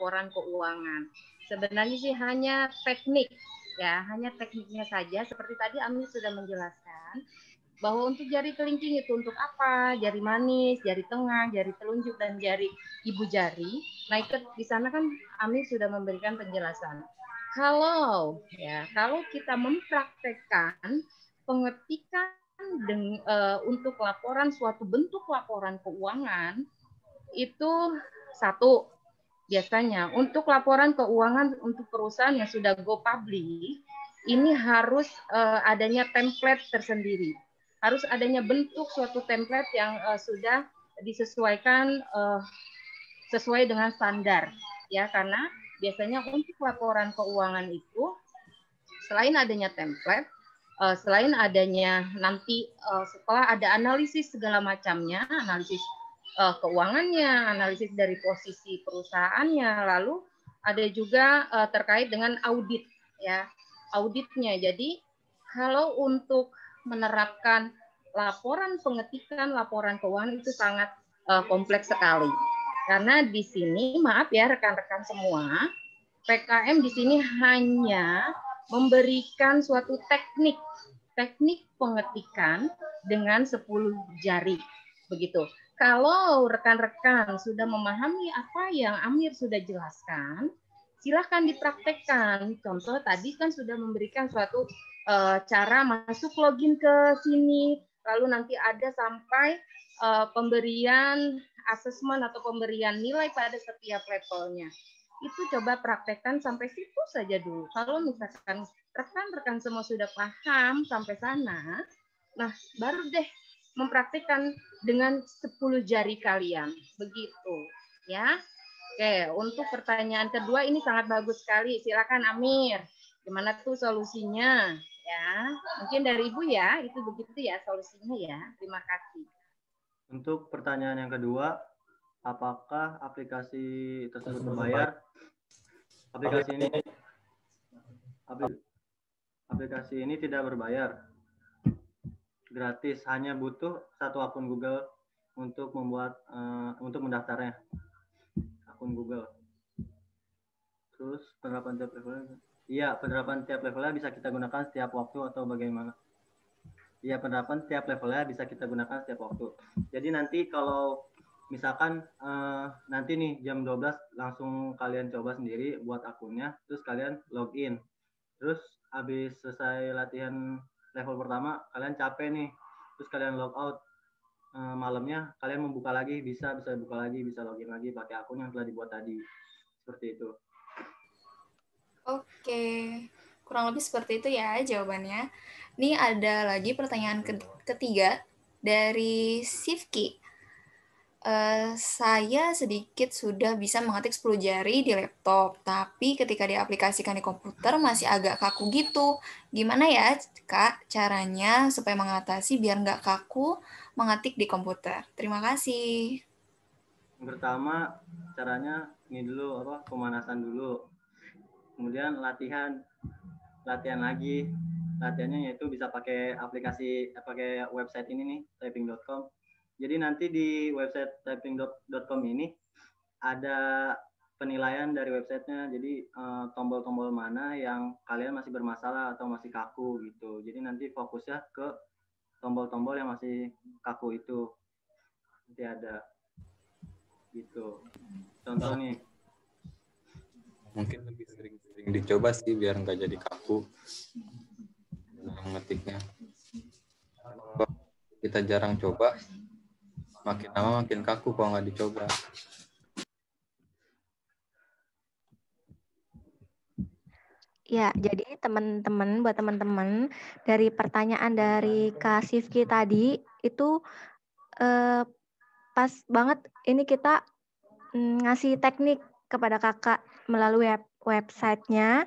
laporan keuangan. Sebenarnya sih hanya teknik, ya, hanya tekniknya saja. Seperti tadi Ami sudah menjelaskan bahwa untuk jari kelingking itu untuk apa? Jari manis, jari tengah, jari telunjuk, dan jari ibu jari. Nah, itu di sana kan Ami sudah memberikan penjelasan. Kalau kita mempraktekkan pengetikan untuk laporan suatu bentuk laporan keuangan itu satu, biasanya untuk laporan keuangan untuk perusahaan yang sudah go public ini harus adanya template tersendiri, harus adanya bentuk suatu template yang sudah disesuaikan sesuai dengan standar, ya, karena biasanya untuk laporan keuangan itu selain adanya template, selain adanya nanti setelah ada analisis segala macamnya, analisis keuangannya, analisis dari posisi perusahaannya, lalu ada juga terkait dengan audit, ya, auditnya. Jadi kalau untuk menerapkan laporan pengetikan laporan keuangan itu sangat kompleks sekali. Karena di sini, maaf ya rekan-rekan semua, PKM di sini hanya memberikan suatu teknik pengetikan dengan 10 jari, begitu. Kalau rekan-rekan sudah memahami apa yang Amir sudah jelaskan, silahkan dipraktekkan. Contoh tadi kan sudah memberikan suatu cara masuk login ke sini, lalu nanti ada sampai pemberian asesmen atau pemberian nilai pada setiap levelnya. Itu coba praktekkan sampai situ saja dulu. Kalau misalkan rekan-rekan semua sudah paham sampai sana, nah baru deh mempraktikkan dengan 10 jari kalian. Begitu, ya. Oke, untuk pertanyaan kedua ini sangat bagus sekali. Silakan Amir. Gimana tuh solusinya? Ya, mungkin dari Ibu ya, itu begitu ya solusinya ya. Terima kasih. Untuk pertanyaan yang kedua, apakah aplikasi tersebut berbayar? Aplikasi ini tidak berbayar, gratis, hanya butuh satu akun Google untuk mendaftarnya, akun Google. Terus penerapan tiap levelnya? Iya, penerapan tiap levelnya bisa kita gunakan setiap waktu atau bagaimana? Iya, penerapan tiap levelnya bisa kita gunakan setiap waktu. Jadi nanti kalau misalkan nanti nih jam 12 langsung kalian coba sendiri buat akunnya, terus kalian login. Terus habis selesai latihan level pertama, kalian capek nih, terus kalian log out. Malamnya kalian membuka lagi, bisa buka lagi, bisa login lagi pakai akun yang telah dibuat tadi. Seperti itu. Oke, kurang lebih seperti itu ya jawabannya. Ini ada lagi pertanyaan ketiga dari Sifki. Saya sedikit sudah bisa mengetik 10 jari di laptop, tapi ketika diaplikasikan di komputer masih agak kaku gitu. Gimana ya, Kak, caranya supaya mengatasi biar nggak kaku mengetik di komputer? Terima kasih. Pertama, caranya ini dulu, pemanasan dulu. Kemudian latihan lagi. Latihannya yaitu bisa pakai pakai website ini nih, typing.com. Jadi nanti di website typing.com ini ada penilaian dari websitenya. Jadi tombol-tombol mana yang kalian masih bermasalah atau masih kaku gitu. Jadi nanti fokusnya ke tombol-tombol yang masih kaku itu. Nanti ada gitu. Contoh nih. Mungkin lebih sering dicoba sih biar nggak jadi kaku ngetiknya. Kalau kita jarang coba, makin lama makin kaku kalau nggak dicoba. Ya, jadi buat teman-teman dari pertanyaan dari Kak Sifki tadi itu pas banget ini kita ngasih teknik kepada kakak melalui websitenya,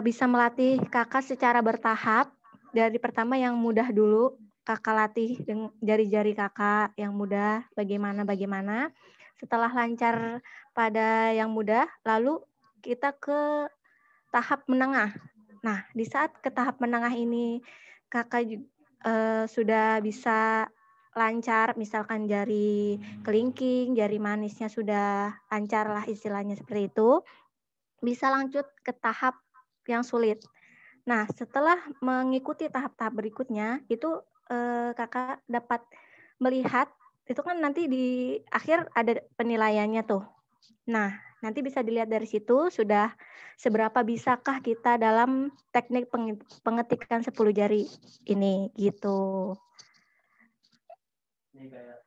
bisa melatih kakak secara bertahap. Dari pertama yang mudah dulu, kakak latih dengan jari-jari kakak yang mudah, bagaimana. Setelah lancar pada yang mudah, lalu kita ke tahap menengah. Nah, di saat ke tahap menengah ini kakak sudah bisa lancar, misalkan jari kelingking, jari manisnya sudah lancar lah istilahnya seperti itu, bisa lanjut ke tahap yang sulit. Nah, setelah mengikuti tahap-tahap berikutnya, itu kakak dapat melihat, itu kan nanti di akhir ada penilaiannya tuh. Nah, nanti bisa dilihat dari situ sudah seberapa bisakah kita dalam teknik pengetikan 10 jari ini gitu. Ini kayak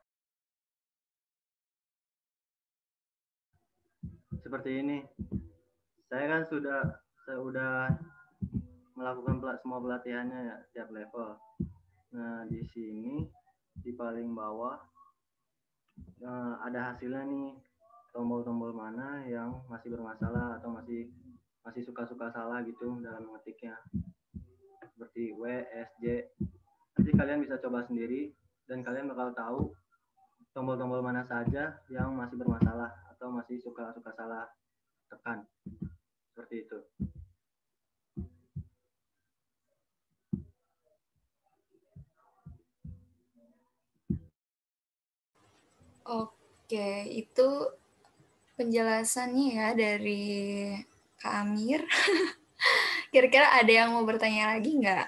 seperti ini. Saya kan sudah melakukan semua pelatihannya ya tiap level. Nah, di sini di paling bawah ada hasilnya nih, tombol-tombol mana yang masih bermasalah atau masih suka-suka salah gitu dalam mengetiknya, seperti W, S, J. Nanti kalian bisa coba sendiri dan kalian bakal tahu tombol-tombol mana saja yang masih bermasalah atau masih suka-suka salah tekan, seperti itu. Oke, itu penjelasannya ya dari Kak Amir. Kira-kira ada yang mau bertanya lagi nggak?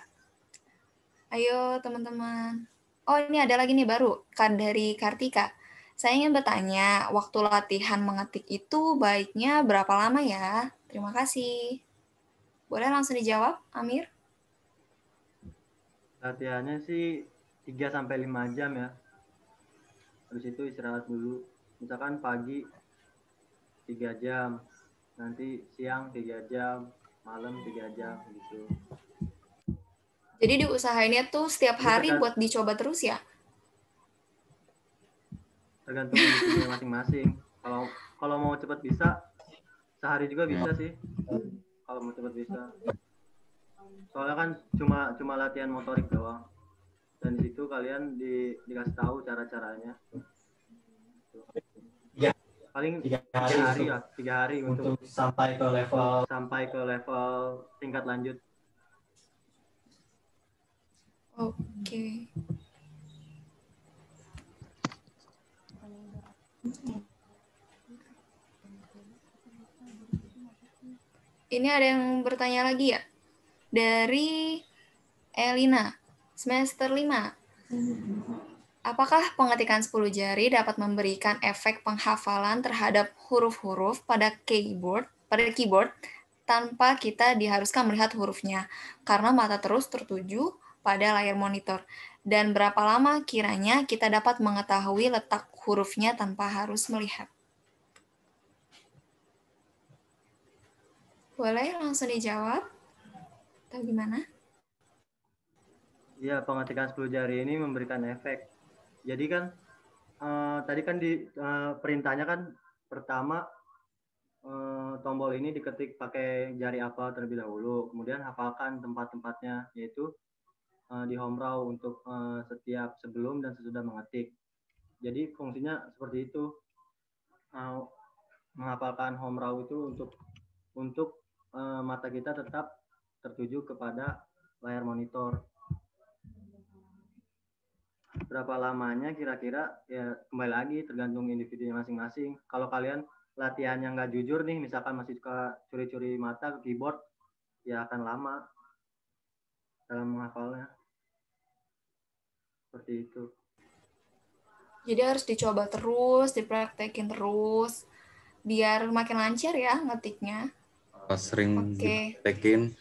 Ayo teman-teman. Oh, ini ada lagi nih baru, dari Kartika. Saya ingin bertanya, waktu latihan mengetik itu baiknya berapa lama ya? Terima kasih. Boleh langsung dijawab, Amir? Latihannya sih 3-5 jam ya. Habis itu istirahat dulu. Misalkan pagi 3 jam, nanti siang 3 jam, malam 3 jam gitu. Jadi diusahainnya tuh setiap hari buat dicoba terus ya? Tergantung individunya masing-masing. Kalau mau cepat bisa, sehari juga bisa sih. Kalau mau cepat bisa. Soalnya kan cuma latihan motorik doang. Dan di situ kalian dikasih tahu cara-caranya. Paling 3 hari untuk sampai ke level tingkat lanjut. Oke. Ini ada yang bertanya lagi ya? Dari Elina, semester 5. Apakah pengetikan 10 jari dapat memberikan efek penghafalan terhadap huruf-huruf pada keyboard tanpa kita diharuskan melihat hurufnya, karena mata terus tertuju pada layar monitor? Dan berapa lama kiranya kita dapat mengetahui letak hurufnya tanpa harus melihat? Boleh langsung dijawab? Atau gimana? Iya, pengetikan 10 jari ini memberikan efek. Jadi kan tadi kan di perintahnya kan pertama tombol ini diketik pakai jari hafal terlebih dahulu, kemudian hafalkan tempat-tempatnya, yaitu di home row untuk setiap sebelum dan sesudah mengetik. Jadi fungsinya seperti itu, menghafalkan home row itu untuk mata kita tetap tertuju kepada layar monitor. Berapa lamanya kira-kira ya kembali lagi tergantung individunya masing-masing. Kalau kalian latihannya nggak jujur nih, misalkan masih suka curi-curi mata ke keyboard, ya akan lama dalam menghafalnya. Seperti itu. Jadi harus dicoba terus, dipraktekin terus, biar makin lancar ya ngetiknya. Sering dipraktekin,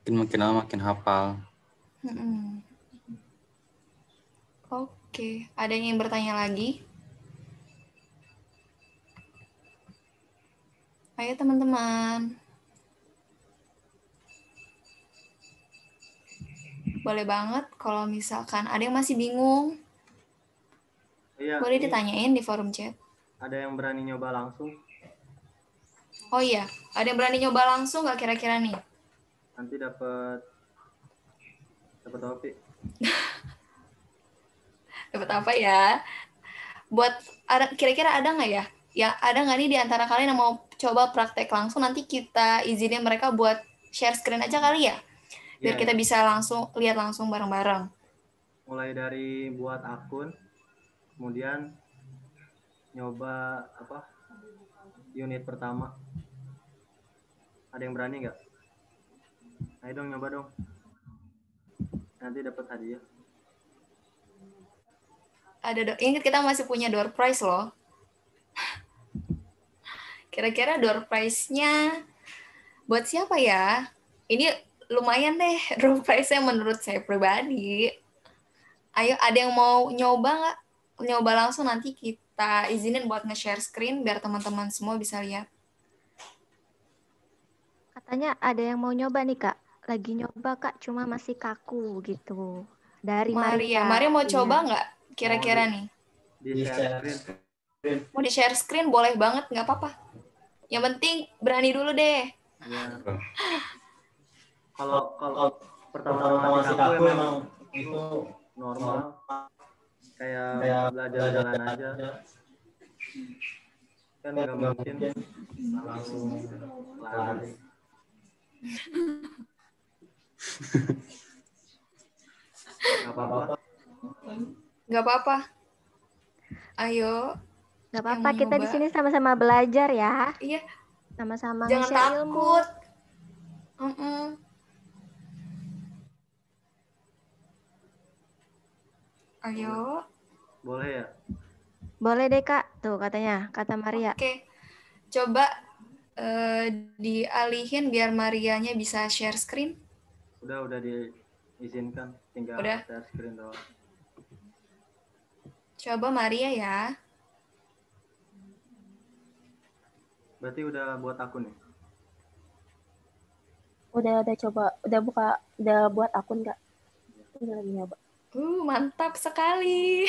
makin lama makin hafal. Oke, ada yang ingin bertanya lagi? Ayo teman-teman. Boleh banget kalau misalkan ada yang masih bingung. Iya, boleh ditanyain di forum chat. Ada yang berani nyoba langsung? Oh iya, ada yang berani nyoba langsung nggak kira-kira nih? Nanti dapat topik. Dapat apa ya? Buat kira-kira ada nggak ya? Ya ada nggak nih di antara kalian yang mau coba praktek langsung? Nanti kita izinin mereka buat share screen aja kali ya, biar kita bisa langsung lihat langsung bareng-bareng. Mulai dari buat akun, Kemudian nyoba unit pertama. Ada yang berani nggak? Ayo dong, nyoba dong. Nanti dapat hadiah. Ingat kita masih punya door prize loh. Kira-kira door prize-nya buat siapa ya? Ini lumayan deh door prize-nya menurut saya pribadi. Ayo, ada yang mau nyoba nggak? Nyoba langsung, nanti kita izinin buat nge-share screen biar teman-teman semua bisa lihat. Katanya ada yang mau nyoba nih Kak. Lagi nyoba Kak, cuma masih kaku gitu. Dari Maria. Maria mau Iya. coba nggak? Kira-kira nih. Di share screen. Mau di share screen boleh banget, nggak apa-apa. Yang penting berani dulu deh. Ya. Kalau pertama-tama masih kaku emang itu normal. Kayak belajar jalan aja. Kan nggak mungkin langsung lari. Nggak apa-apa. Nggak apa-apa. Ayo. Nggak apa-apa, kita di sini sama-sama belajar ya. Iya. Sama-sama Jangan nge-share ilmu. takut. Ayo. Boleh ya? Boleh deh Kak. Tuh katanya, kata Maria. Oke. Coba dialihin biar Marianya bisa share screen. Udah diizinkan, tinggal share screen doang. Coba Maria ya. Berarti udah buat akun nih? Udah coba, udah buat akun nggak? Udah lagi nyoba. Mantap sekali.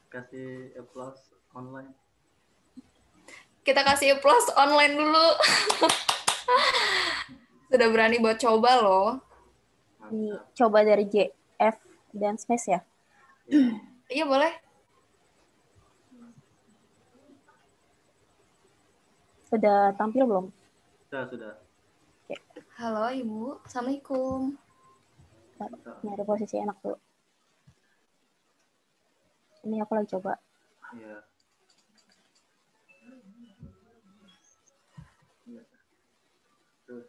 Kasih applause online. Kita kasih applause online dulu. Sudah berani buat coba loh. Ini coba dari JF dan Space ya? Iya boleh. Sudah tampil belum? Sudah. Oke. Halo Ibu, Assalamualaikum. Nyari posisi enak dulu. Ini aku lagi coba. Iya. Terus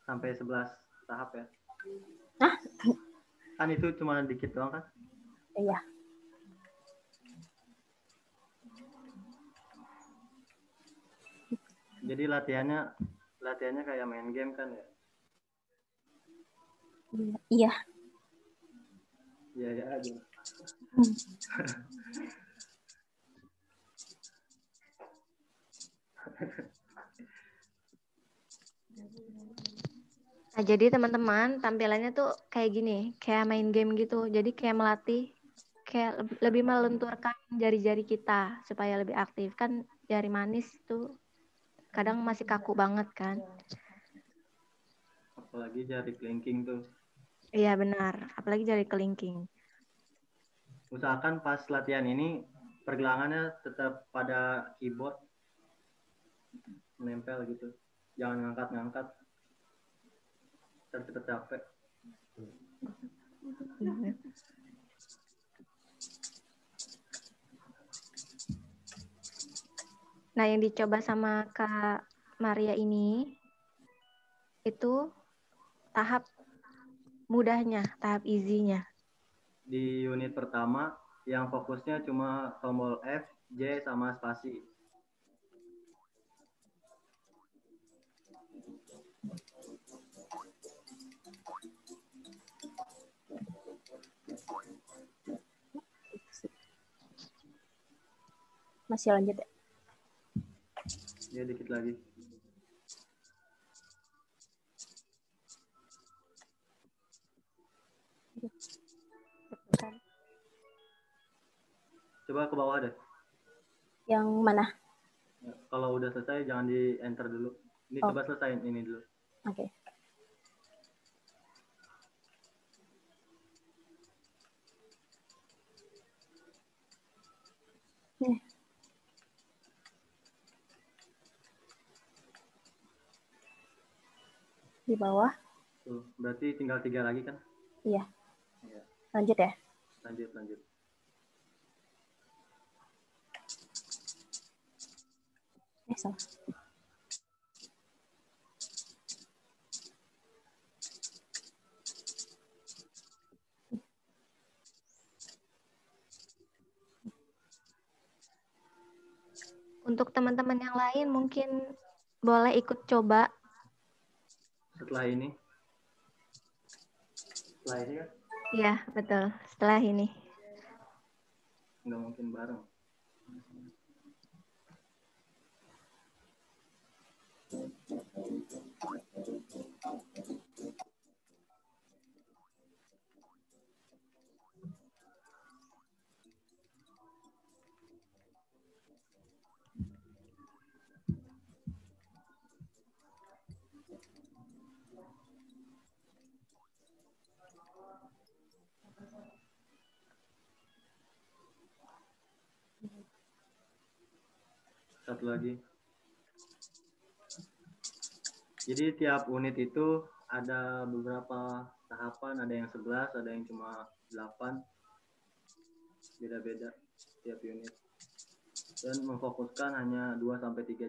sampai 11 tahap ya? Hah? Kan itu cuma dikit doang kan? Iya. Jadi latihannya kayak main game kan ya? Iya. Iya aja. Nah, jadi teman-teman tampilannya tuh kayak gini, kayak main game gitu. Jadi kayak melatih, kayak lebih melenturkan jari-jari kita supaya lebih aktif. Kan jari manis tuh kadang masih kaku banget kan. Apalagi jari kelingking tuh. Iya benar, apalagi jari kelingking. Usahakan pas latihan ini pergelangannya tetap pada keyboard, menempel gitu. Jangan ngangkat-ngangkat. Cepet capek. Nah, yang dicoba sama Kak Maria ini itu tahap mudahnya, tahap easy-nya. Di unit pertama yang fokusnya cuma tombol F, J, sama spasi. Masih lanjut ya? Ya, dikit lagi. Coba ke bawah deh. Yang mana? Ya, kalau udah selesai jangan di enter dulu. Ini coba selesain ini dulu. Oke. Di bawah. Tuh, berarti tinggal 3 lagi kan? Iya. Iya. Lanjut ya? Lanjut. Salah. Untuk teman-teman yang lain mungkin boleh ikut coba. Setelah ini kan Iya, betul. Setelah ini. nggak mungkin bareng. Satu lagi. Jadi tiap unit itu ada beberapa tahapan, ada yang 11, ada yang cuma 8. Beda-beda tiap unit. Dan memfokuskan hanya 2 sampai 3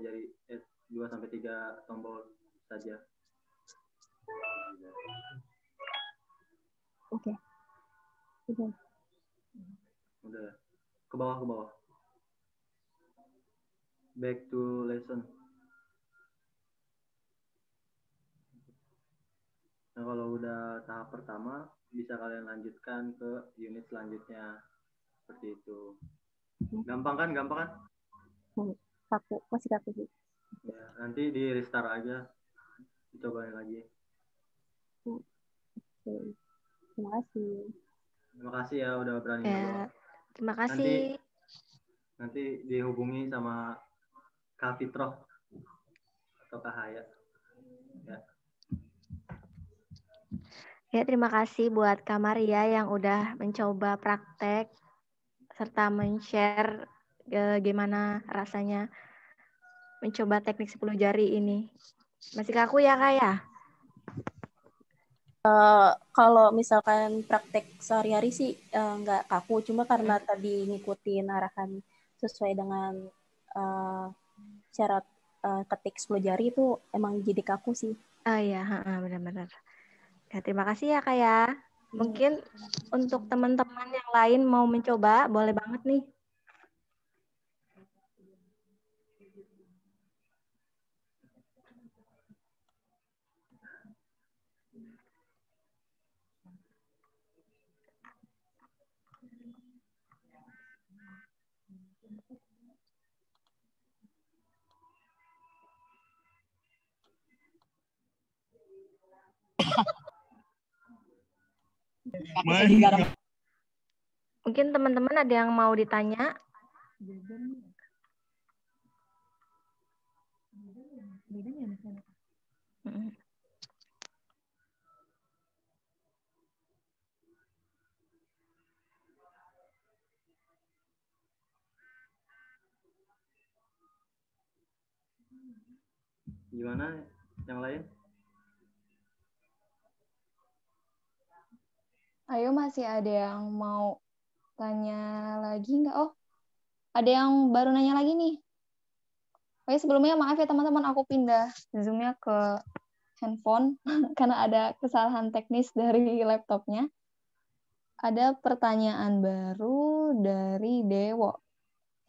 tombol saja. Oke. Udah. Ke bawah. Back to lesson. Nah, kalau udah tahap pertama, bisa kalian lanjutkan ke unit selanjutnya. Seperti itu. Gampang kan? Masih kaku sih. Ya, nanti di restart aja. Dicobain lagi. Oke. Terima kasih. Terima kasih ya udah berani Ya, nyoba. terima kasih. Nanti dihubungi sama Kak Fitroh atau Kak Haya. Ya. Ya, terima kasih buat Kak Maria yang udah mencoba praktek serta men-share gimana rasanya mencoba teknik 10 jari ini. Masih kaku ya, Kak ya? Kalau misalkan praktek sehari-hari sih nggak kaku, cuma karena tadi ngikutin arahan sesuai dengan syarat ketik 10 jari itu emang jadi kaku sih. Oh iya, benar-benar. Ya, terima kasih ya Kak ya. Mungkin untuk teman-teman yang lain mau mencoba, boleh banget nih. Mungkin teman-teman ada yang mau ditanya. Gimana yang lain? Ayo, masih ada yang mau tanya lagi nggak? Oh, ada yang baru nanya lagi nih. Oke, sebelumnya maaf ya teman-teman, aku pindah Zoom-nya ke handphone karena ada kesalahan teknis dari laptopnya. Ada pertanyaan baru dari Dewo.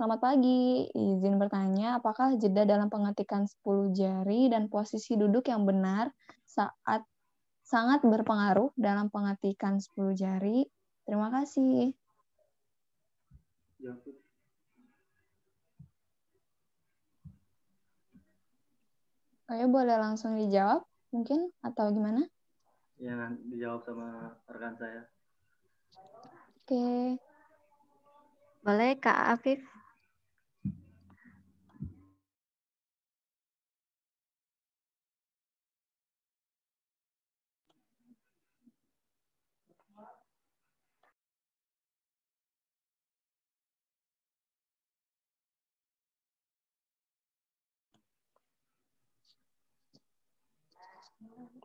Selamat pagi, izin bertanya, apakah jeda dalam pengetikan 10 jari dan posisi duduk yang benar sangat berpengaruh dalam pengetikan 10 jari? Terima kasih. Ayo boleh langsung dijawab mungkin atau gimana? Ya, dijawab sama rekan saya. Oke. Boleh Kak Afif?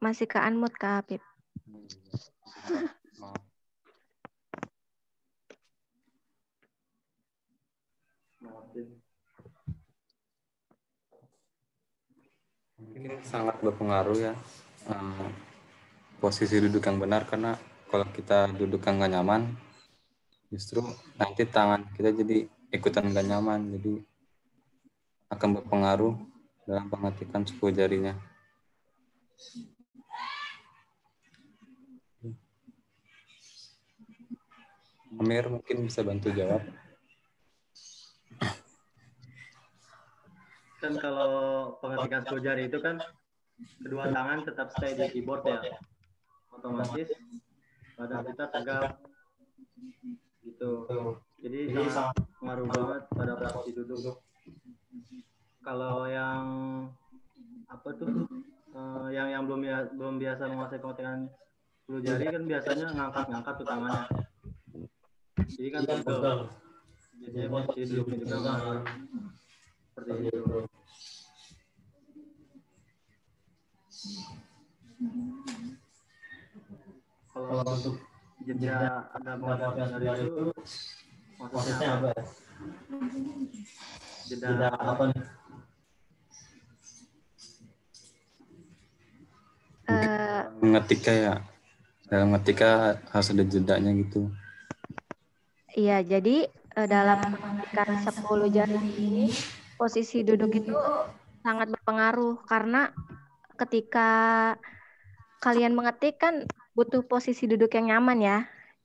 Masih ke unmute Kak Afif. Maaf. Mungkin sangat berpengaruh ya posisi duduk yang benar, karena kalau kita duduk yang nggak nyaman, justru nanti tangan kita jadi ikutan nggak nyaman, jadi akan berpengaruh dalam pengetikan suku jarinya. Amir mungkin bisa bantu jawab. Kan kalau pengetikan 10 jari itu kan kedua tangan tetap stay di keyboard ya, otomatis badan kita tegap gitu, jadi sangat ngaruh banget pada posisi duduk. Kalau yang apa tuh yang belum biasa menguasai pengetikan 10 jari kan biasanya ngangkat tuh tangannya, jadi kan pegel, biasanya posisi duduknya juga ngaruh seperti itu. Kalau untuk jeda dampak dari itu maksudnya apa? Jeda apa nih? Mengetika ya, dalam ngetika harus ada jedanya gitu. Iya, jadi dalam pengetikan 10 jari ini posisi duduk itu sangat berpengaruh, karena ketika kalian mengetik kan butuh posisi duduk yang nyaman ya.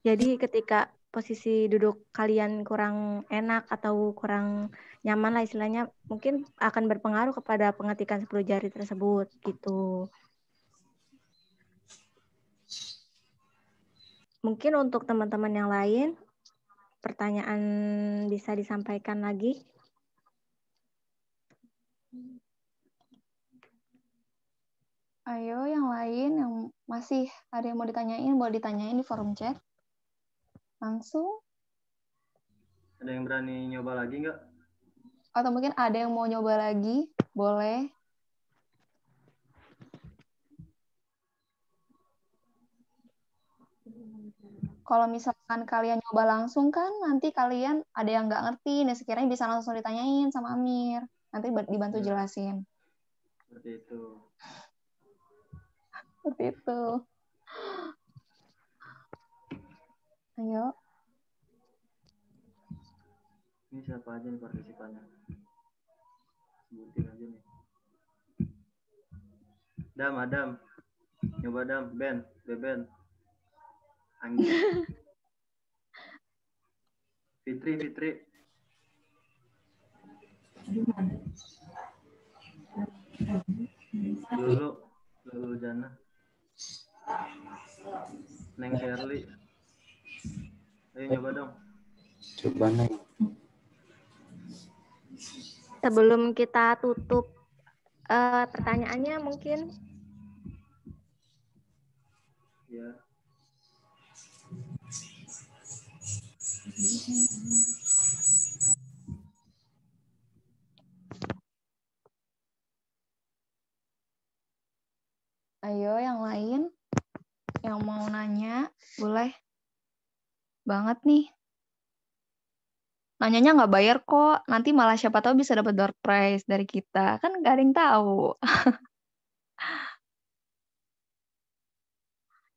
Jadi ketika posisi duduk kalian kurang enak atau kurang nyaman lah istilahnya, mungkin akan berpengaruh kepada pengetikan 10 jari tersebut gitu. Mungkin untuk teman-teman yang lain, pertanyaan bisa disampaikan lagi. Ayo yang lain yang masih ada yang mau ditanyain, boleh ditanyain di forum chat. Langsung. Ada yang berani nyoba lagi nggak? Atau mungkin ada yang mau nyoba lagi, boleh. Kalau misalkan kalian nyoba langsung kan, nanti kalian ada yang nggak ngerti, dan sekiranya bisa langsung ditanyain sama Amir. Nanti dibantu jelasin. Seperti itu. Seperti itu. Ayo. Ini siapa aja nih partisipannya? Sebutin aja nih. Adam. Nyoba Adam, Beben. Anggi. Fitri. Lulu Jana. Neng Shirley. Ayo nyoba dong. Coba Neng. Sebelum kita tutup pertanyaannya mungkin. Ya. Ayo yang lain yang mau nanya, boleh banget nih. Nanyanya nggak bayar kok, nanti malah siapa tahu bisa dapat door prize dari kita, kan nggak ada yang tahu.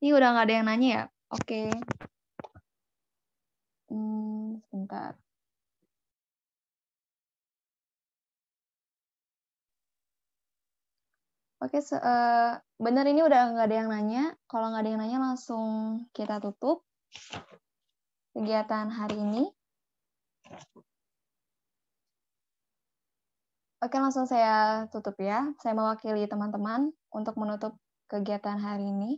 Ini udah nggak ada yang nanya ya? Oke. Sebentar. Oke, bener ini udah nggak ada yang nanya. Kalau nggak ada yang nanya, langsung kita tutup kegiatan hari ini. Oke, langsung saya tutup ya. Saya mewakili teman-teman untuk menutup kegiatan hari ini.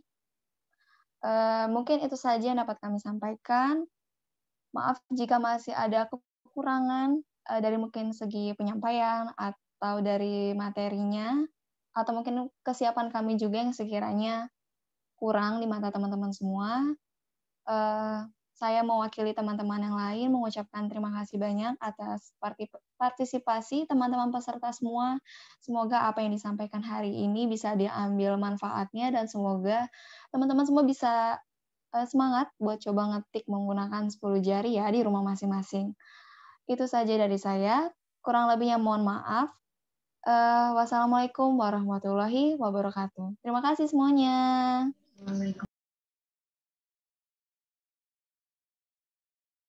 Mungkin itu saja yang dapat kami sampaikan. Maaf jika masih ada kekurangan dari mungkin segi penyampaian atau dari materinya, atau mungkin kesiapan kami juga yang sekiranya kurang di mata teman-teman semua. Saya mewakili teman-teman yang lain mengucapkan terima kasih banyak atas partisipasi teman-teman peserta semua. Semoga apa yang disampaikan hari ini bisa diambil manfaatnya, dan semoga teman-teman semua bisa semangat buat coba ngetik menggunakan 10 jari ya di rumah masing-masing. Itu saja dari saya. Kurang lebihnya mohon maaf. Wassalamualaikum warahmatullahi wabarakatuh. Terima kasih semuanya.